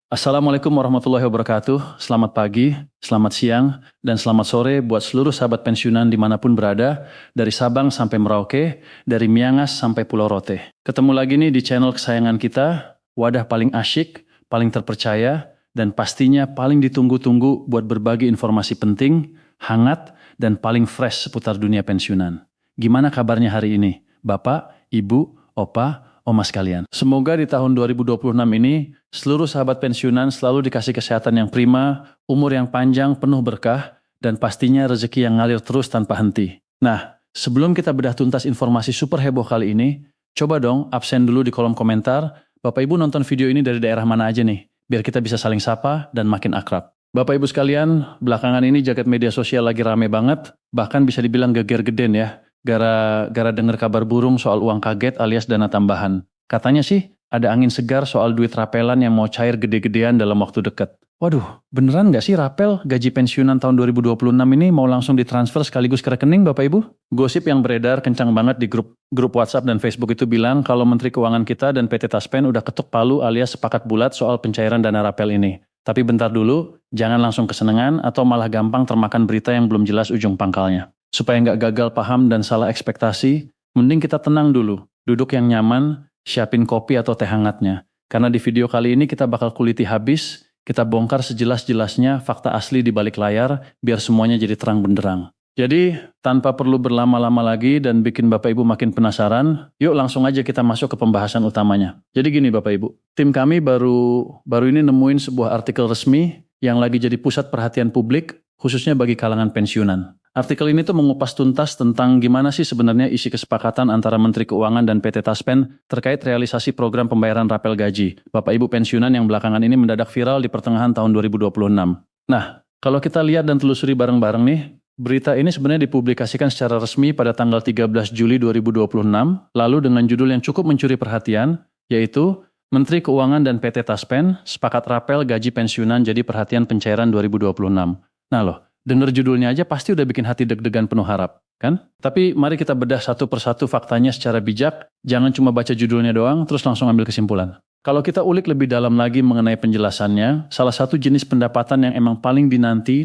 Assalamualaikum warahmatullahi wabarakatuh. Selamat pagi, selamat siang, dan selamat sore buat seluruh sahabat pensiunan dimanapun berada, dari Sabang sampai Merauke, dari Miangas sampai Pulau Rote. Ketemu lagi nih di channel kesayangan kita, wadah paling asyik, paling terpercaya, dan pastinya paling ditunggu-tunggu buat berbagi informasi penting, hangat, dan paling fresh seputar dunia pensiunan. Gimana kabarnya hari ini, Bapak, Ibu, Opa, Oma sekalian? Semoga di tahun 2026 ini seluruh sahabat pensiunan selalu dikasih kesehatan yang prima, umur yang panjang, penuh berkah, dan pastinya rezeki yang ngalir terus tanpa henti. Nah, sebelum kita bedah tuntas informasi super heboh kali ini, coba dong absen dulu di kolom komentar, Bapak Ibu nonton video ini dari daerah mana aja nih, biar kita bisa saling sapa dan makin akrab. Bapak Ibu sekalian, belakangan ini jagat media sosial lagi rame banget, bahkan bisa dibilang geger-geden ya, gara-gara dengar kabar burung soal uang kaget alias dana tambahan. Katanya sih, ada angin segar soal duit rapelan yang mau cair gede-gedean dalam waktu dekat. Waduh, beneran nggak sih rapel gaji pensiunan tahun 2026 ini mau langsung ditransfer sekaligus ke rekening Bapak Ibu? Gosip yang beredar kencang banget di grup WhatsApp dan Facebook itu bilang kalau Menteri Keuangan kita dan PT Taspen udah ketuk palu alias sepakat bulat soal pencairan dana rapel ini. Tapi bentar dulu, jangan langsung kesenangan atau malah gampang termakan berita yang belum jelas ujung pangkalnya. Supaya nggak gagal paham dan salah ekspektasi, mending kita tenang dulu, duduk yang nyaman, siapin kopi atau teh hangatnya. Karena di video kali ini kita bakal kuliti habis, kita bongkar sejelas-jelasnya fakta asli di balik layar, biar semuanya jadi terang benderang. Jadi, tanpa perlu berlama-lama lagi dan bikin Bapak Ibu makin penasaran, yuk langsung aja kita masuk ke pembahasan utamanya. Jadi gini Bapak Ibu, tim kami baru ini nemuin sebuah artikel resmi yang lagi jadi pusat perhatian publik, khususnya bagi kalangan pensiunan. Artikel ini tuh mengupas tuntas tentang gimana sih sebenarnya isi kesepakatan antara Menteri Keuangan dan PT Taspen terkait realisasi program pembayaran rapel gaji Bapak Ibu pensiunan yang belakangan ini mendadak viral di pertengahan tahun 2026. Nah, kalau kita lihat dan telusuri bareng-bareng nih, berita ini sebenarnya dipublikasikan secara resmi pada tanggal 13 Juli 2026, lalu dengan judul yang cukup mencuri perhatian, yaitu Menteri Keuangan dan PT Taspen sepakat rapel gaji pensiunan jadi perhatian pencairan 2026. Nah loh, dengar judulnya aja pasti udah bikin hati deg-degan penuh harap, kan? Tapi mari kita bedah satu persatu faktanya secara bijak, jangan cuma baca judulnya doang terus langsung ambil kesimpulan. Kalau kita ulik lebih dalam lagi mengenai penjelasannya, salah satu jenis pendapatan yang emang paling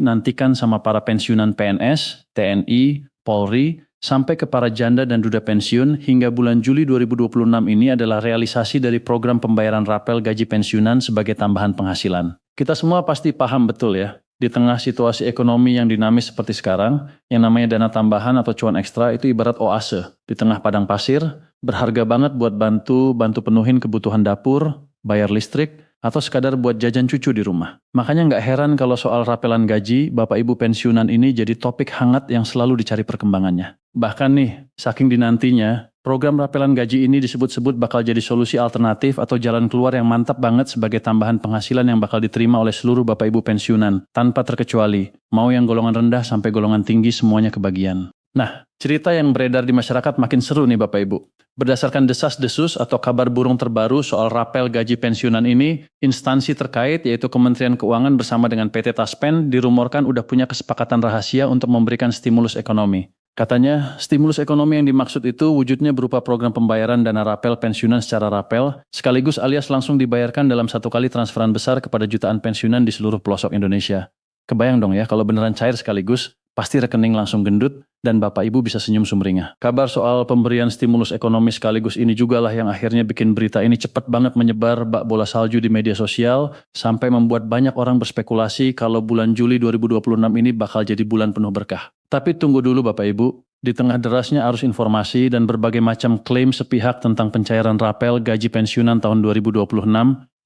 nantikan sama para pensiunan PNS, TNI, Polri, sampai ke para janda dan duda pensiun hingga bulan Juli 2026 ini adalah realisasi dari program pembayaran rapel gaji pensiunan sebagai tambahan penghasilan. Kita semua pasti paham betul ya, di tengah situasi ekonomi yang dinamis seperti sekarang, yang namanya dana tambahan atau cuan ekstra itu ibarat oase di tengah padang pasir, berharga banget buat bantu penuhin kebutuhan dapur, bayar listrik, atau sekadar buat jajan cucu di rumah. Makanya nggak heran kalau soal rapelan gaji, Bapak Ibu pensiunan ini jadi topik hangat yang selalu dicari perkembangannya. Bahkan nih, saking dinantinya, program rapelan gaji ini disebut-sebut bakal jadi solusi alternatif atau jalan keluar yang mantap banget sebagai tambahan penghasilan yang bakal diterima oleh seluruh Bapak Ibu pensiunan, tanpa terkecuali, mau yang golongan rendah sampai golongan tinggi semuanya kebagian. Nah, cerita yang beredar di masyarakat makin seru nih Bapak Ibu. Berdasarkan desas-desus atau kabar burung terbaru soal rapel gaji pensiunan ini, instansi terkait yaitu Kementerian Keuangan bersama dengan PT Taspen dirumorkan udah punya kesepakatan rahasia untuk memberikan stimulus ekonomi. Katanya, stimulus ekonomi yang dimaksud itu wujudnya berupa program pembayaran dana rapel pensiunan secara rapel, sekaligus alias langsung dibayarkan dalam satu kali transferan besar kepada jutaan pensiunan di seluruh pelosok Indonesia. Kebayang dong ya, kalau beneran cair sekaligus, pasti rekening langsung gendut, dan Bapak Ibu bisa senyum sumringah. Kabar soal pemberian stimulus ekonomi sekaligus ini juga lah yang akhirnya bikin berita ini cepat banget menyebar bak bola salju di media sosial, sampai membuat banyak orang berspekulasi kalau bulan Juli 2026 ini bakal jadi bulan penuh berkah. Tapi tunggu dulu Bapak Ibu, di tengah derasnya arus informasi dan berbagai macam klaim sepihak tentang pencairan rapel gaji pensiunan tahun 2026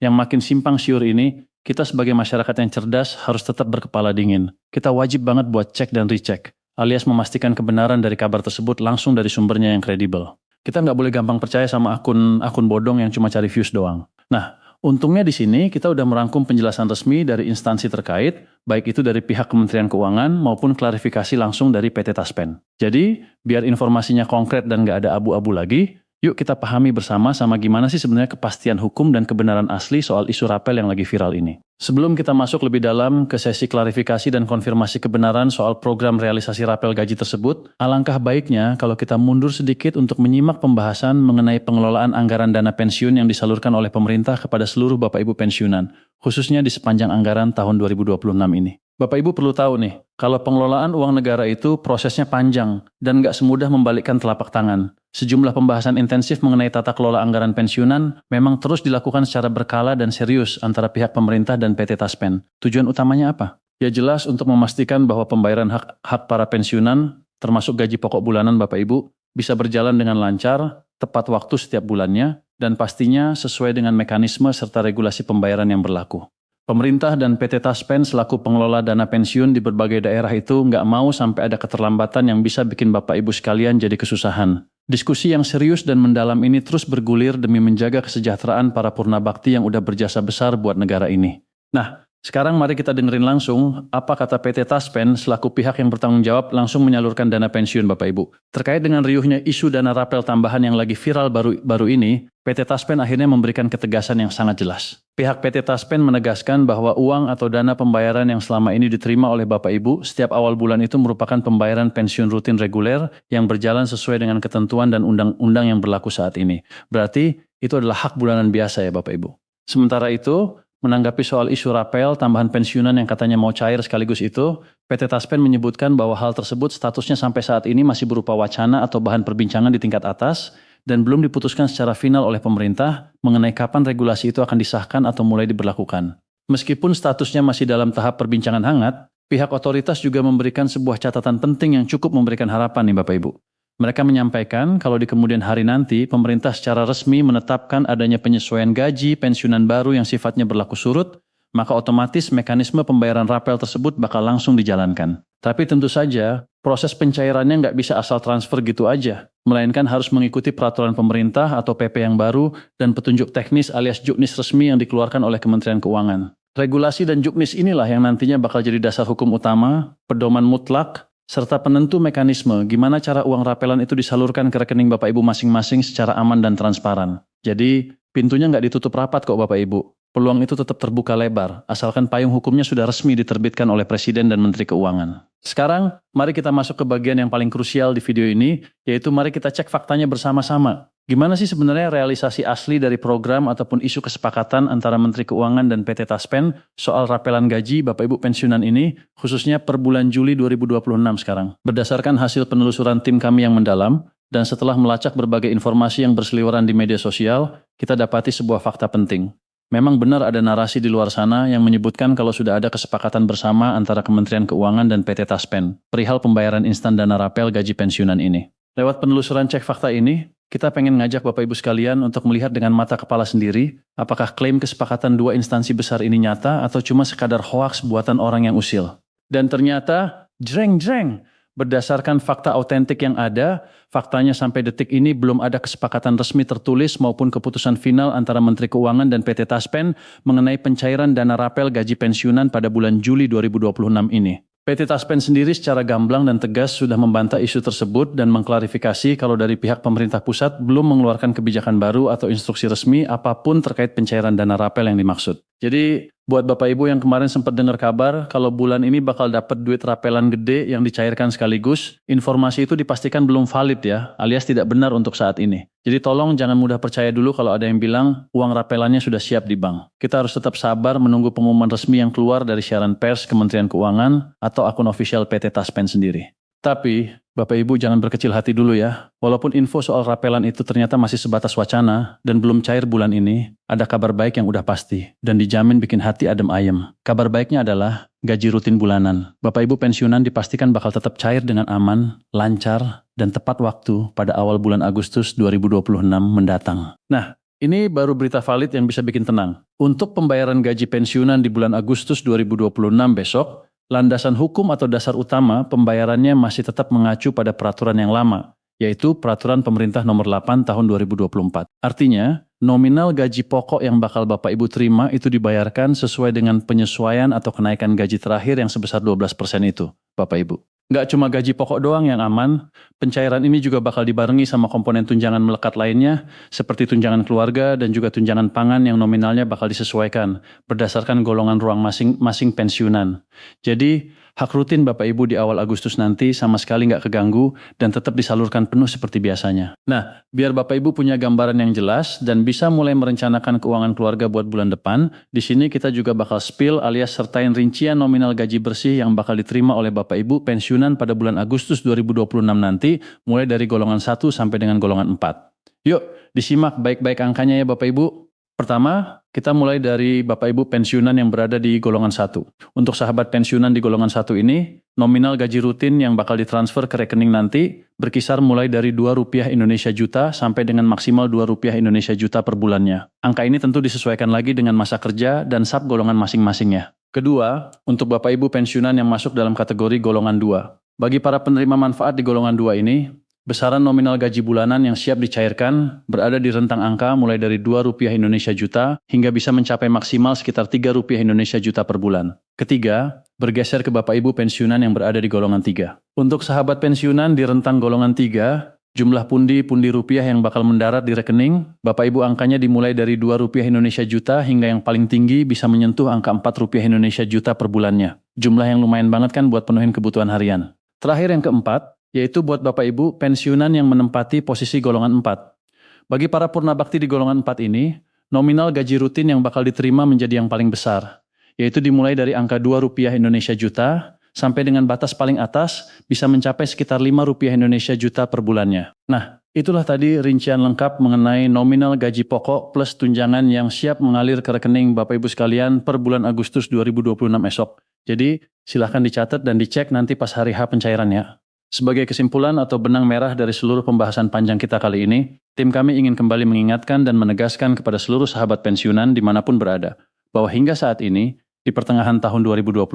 yang makin simpang siur ini, kita sebagai masyarakat yang cerdas harus tetap berkepala dingin. Kita wajib banget buat cek dan recheck, alias memastikan kebenaran dari kabar tersebut langsung dari sumbernya yang kredibel. Kita nggak boleh gampang percaya sama akun bodong yang cuma cari views doang. Nah, untungnya di sini kita udah merangkum penjelasan resmi dari instansi terkait, baik itu dari pihak Kementerian Keuangan maupun klarifikasi langsung dari PT Taspen. Jadi, biar informasinya konkret dan nggak ada abu-abu lagi, Yuk kita pahami bersama gimana sih sebenarnya kepastian hukum dan kebenaran asli soal isu rapel yang lagi viral ini. Sebelum kita masuk lebih dalam ke sesi klarifikasi dan konfirmasi kebenaran soal program realisasi rapel gaji tersebut, alangkah baiknya kalau kita mundur sedikit untuk menyimak pembahasan mengenai pengelolaan anggaran dana pensiun yang disalurkan oleh pemerintah kepada seluruh Bapak Ibu pensiunan, khususnya di sepanjang anggaran tahun 2026 ini. Bapak Ibu perlu tahu nih, kalau pengelolaan uang negara itu prosesnya panjang dan nggak semudah membalikkan telapak tangan. Sejumlah pembahasan intensif mengenai tata kelola anggaran pensiunan memang terus dilakukan secara berkala dan serius antara pihak pemerintah dan PT Taspen. Tujuan utamanya apa? Ya jelas untuk memastikan bahwa pembayaran hak para pensiunan, termasuk gaji pokok bulanan Bapak Ibu, bisa berjalan dengan lancar, tepat waktu setiap bulannya, dan pastinya sesuai dengan mekanisme serta regulasi pembayaran yang berlaku. Pemerintah dan PT Taspen selaku pengelola dana pensiun di berbagai daerah itu nggak mau sampai ada keterlambatan yang bisa bikin Bapak Ibu sekalian jadi kesusahan. Diskusi yang serius dan mendalam ini terus bergulir demi menjaga kesejahteraan para purna bakti yang udah berjasa besar buat negara ini. Nah, sekarang mari kita dengerin langsung apa kata PT Taspen selaku pihak yang bertanggung jawab langsung menyalurkan dana pensiun Bapak Ibu. Terkait dengan riuhnya isu dana rapel tambahan yang lagi viral baru ini, PT Taspen akhirnya memberikan ketegasan yang sangat jelas. Pihak PT Taspen menegaskan bahwa uang atau dana pembayaran yang selama ini diterima oleh Bapak Ibu setiap awal bulan itu merupakan pembayaran pensiun rutin reguler yang berjalan sesuai dengan ketentuan dan undang-undang yang berlaku saat ini. Berarti itu adalah hak bulanan biasa ya Bapak Ibu. Sementara itu, menanggapi soal isu rapel tambahan pensiunan yang katanya mau cair sekaligus itu, PT Taspen menyebutkan bahwa hal tersebut statusnya sampai saat ini masih berupa wacana atau bahan perbincangan di tingkat atas dan belum diputuskan secara final oleh pemerintah mengenai kapan regulasi itu akan disahkan atau mulai diberlakukan. Meskipun statusnya masih dalam tahap perbincangan hangat, pihak otoritas juga memberikan sebuah catatan penting yang cukup memberikan harapan nih Bapak Ibu. Mereka menyampaikan kalau di kemudian hari nanti pemerintah secara resmi menetapkan adanya penyesuaian gaji pensiunan baru yang sifatnya berlaku surut, maka otomatis mekanisme pembayaran rapel tersebut bakal langsung dijalankan. Tapi tentu saja proses pencairannya nggak bisa asal transfer gitu aja, melainkan harus mengikuti peraturan pemerintah atau PP yang baru dan petunjuk teknis alias juknis resmi yang dikeluarkan oleh Kementerian Keuangan. Regulasi dan juknis inilah yang nantinya bakal jadi dasar hukum utama, pedoman mutlak, serta penentu mekanisme gimana cara uang rapelan itu disalurkan ke rekening Bapak Ibu masing-masing secara aman dan transparan. Jadi, pintunya nggak ditutup rapat kok Bapak Ibu. Peluang itu tetap terbuka lebar, asalkan payung hukumnya sudah resmi diterbitkan oleh Presiden dan Menteri Keuangan. Sekarang, mari kita masuk ke bagian yang paling krusial di video ini, yaitu mari kita cek faktanya bersama-sama. Gimana sih sebenarnya realisasi asli dari program ataupun isu kesepakatan antara Menteri Keuangan dan PT Taspen soal rapelan gaji Bapak Ibu pensiunan ini, khususnya per bulan Juli 2026 sekarang. Berdasarkan hasil penelusuran tim kami yang mendalam, dan setelah melacak berbagai informasi yang berseliweran di media sosial, kita dapati sebuah fakta penting. Memang benar ada narasi di luar sana yang menyebutkan kalau sudah ada kesepakatan bersama antara Kementerian Keuangan dan PT Taspen perihal pembayaran instan dana rapel gaji pensiunan ini. Lewat penelusuran cek fakta ini, kita pengen ngajak Bapak Ibu sekalian untuk melihat dengan mata kepala sendiri apakah klaim kesepakatan dua instansi besar ini nyata atau cuma sekadar hoaks buatan orang yang usil. Dan ternyata, jreng-jreng, berdasarkan fakta autentik yang ada, faktanya sampai detik ini belum ada kesepakatan resmi tertulis maupun keputusan final antara Menteri Keuangan dan PT Taspen mengenai pencairan dana rapel gaji pensiunan pada bulan Juli 2026 ini. PT Taspen sendiri secara gamblang dan tegas sudah membantah isu tersebut dan mengklarifikasi kalau dari pihak pemerintah pusat belum mengeluarkan kebijakan baru atau instruksi resmi apapun terkait pencairan dana rapel yang dimaksud. Jadi, buat Bapak Ibu yang kemarin sempat dengar kabar kalau bulan ini bakal dapat duit rapelan gede yang dicairkan sekaligus, informasi itu dipastikan belum valid ya, alias tidak benar untuk saat ini. Jadi tolong jangan mudah percaya dulu kalau ada yang bilang uang rapelannya sudah siap di bank. Kita harus tetap sabar menunggu pengumuman resmi yang keluar dari siaran pers Kementerian Keuangan atau akun ofisial PT Taspen sendiri. Tapi, Bapak Ibu jangan berkecil hati dulu ya. Walaupun info soal rapelan itu ternyata masih sebatas wacana dan belum cair bulan ini, ada kabar baik yang udah pasti dan dijamin bikin hati adem ayem. Kabar baiknya adalah gaji rutin bulanan. Bapak Ibu pensiunan dipastikan bakal tetap cair dengan aman, lancar, dan tepat waktu pada awal bulan Agustus 2026 mendatang. Nah, ini baru berita valid yang bisa bikin tenang. Untuk pembayaran gaji pensiunan di bulan Agustus 2026 besok, landasan hukum atau dasar utama pembayarannya masih tetap mengacu pada peraturan yang lama, yaitu Peraturan Pemerintah Nomor 8 Tahun 2024. Artinya, nominal gaji pokok yang bakal Bapak Ibu terima itu dibayarkan sesuai dengan penyesuaian atau kenaikan gaji terakhir yang sebesar 12% itu, Bapak Ibu. Nggak cuma gaji pokok doang yang aman, pencairan ini juga bakal dibarengi sama komponen tunjangan melekat lainnya, seperti tunjangan keluarga dan juga tunjangan pangan yang nominalnya bakal disesuaikan berdasarkan golongan ruang masing-masing pensiunan. Jadi, hak rutin Bapak Ibu di awal Agustus nanti sama sekali nggak keganggu dan tetap disalurkan penuh seperti biasanya. Nah, biar Bapak Ibu punya gambaran yang jelas dan bisa mulai merencanakan keuangan keluarga buat bulan depan, di sini kita juga bakal spill alias sertain rincian nominal gaji bersih yang bakal diterima oleh Bapak Ibu pensiunan pada bulan Agustus 2026 nanti, mulai dari golongan 1 sampai dengan golongan 4. Yuk, disimak baik-baik angkanya ya Bapak Ibu. Pertama, kita mulai dari Bapak Ibu pensiunan yang berada di golongan 1. Untuk sahabat pensiunan di golongan 1 ini, nominal gaji rutin yang bakal ditransfer ke rekening nanti berkisar mulai dari Rp2 Indonesia juta sampai dengan maksimal Rp2 Indonesia juta per bulannya. Angka ini tentu disesuaikan lagi dengan masa kerja dan sub golongan masing-masingnya. Kedua, untuk Bapak Ibu pensiunan yang masuk dalam kategori golongan 2. Bagi para penerima manfaat di golongan 2 ini, besaran nominal gaji bulanan yang siap dicairkan berada di rentang angka mulai dari Rp2 Indonesia juta hingga bisa mencapai maksimal sekitar Rp3 Indonesia juta per bulan. Ketiga, bergeser ke Bapak Ibu pensiunan yang berada di golongan 3. Untuk sahabat pensiunan di rentang golongan 3, jumlah pundi-pundi rupiah yang bakal mendarat di rekening, Bapak Ibu angkanya dimulai dari Rp2 Indonesia juta hingga yang paling tinggi bisa menyentuh angka Rp4 Indonesia juta per bulannya. Jumlah yang lumayan banget kan buat penuhin kebutuhan harian. Terakhir yang keempat, yaitu buat Bapak Ibu pensiunan yang menempati posisi golongan 4. Bagi para purna bakti di golongan 4 ini, nominal gaji rutin yang bakal diterima menjadi yang paling besar, yaitu dimulai dari angka Rp2 Indonesia juta, sampai dengan batas paling atas bisa mencapai sekitar Rp5 Indonesia juta per bulannya. Nah, itulah tadi rincian lengkap mengenai nominal gaji pokok plus tunjangan yang siap mengalir ke rekening Bapak Ibu sekalian per bulan Agustus 2026 esok. Jadi, silahkan dicatat dan dicek nanti pas hari H pencairannya. Sebagai kesimpulan atau benang merah dari seluruh pembahasan panjang kita kali ini, tim kami ingin kembali mengingatkan dan menegaskan kepada seluruh sahabat pensiunan dimanapun berada, bahwa hingga saat ini, di pertengahan tahun 2026,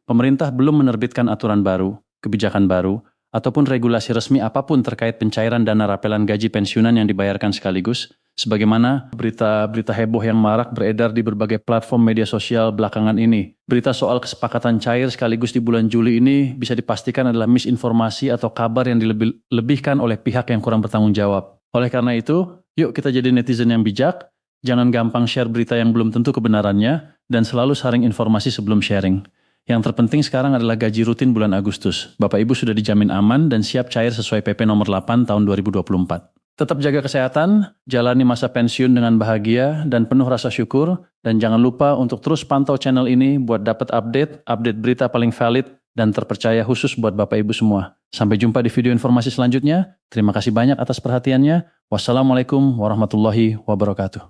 pemerintah belum menerbitkan aturan baru, kebijakan baru, ataupun regulasi resmi apapun terkait pencairan dana rapelan gaji pensiunan yang dibayarkan sekaligus, sebagaimana berita-berita heboh yang marak beredar di berbagai platform media sosial belakangan ini. Berita soal kesepakatan cair sekaligus di bulan Juli ini bisa dipastikan adalah misinformasi atau kabar yang dilebihkan oleh pihak yang kurang bertanggung jawab. Oleh karena itu, yuk kita jadi netizen yang bijak, jangan gampang share berita yang belum tentu kebenarannya, dan selalu saring informasi sebelum sharing. Yang terpenting sekarang adalah gaji rutin bulan Agustus. Bapak Ibu sudah dijamin aman dan siap cair sesuai PP nomor 8 tahun 2024. Tetap jaga kesehatan, jalani masa pensiun dengan bahagia dan penuh rasa syukur, dan jangan lupa untuk terus pantau channel ini buat dapat update berita paling valid dan terpercaya khusus buat Bapak Ibu semua. Sampai jumpa di video informasi selanjutnya. Terima kasih banyak atas perhatiannya. Wassalamualaikum warahmatullahi wabarakatuh.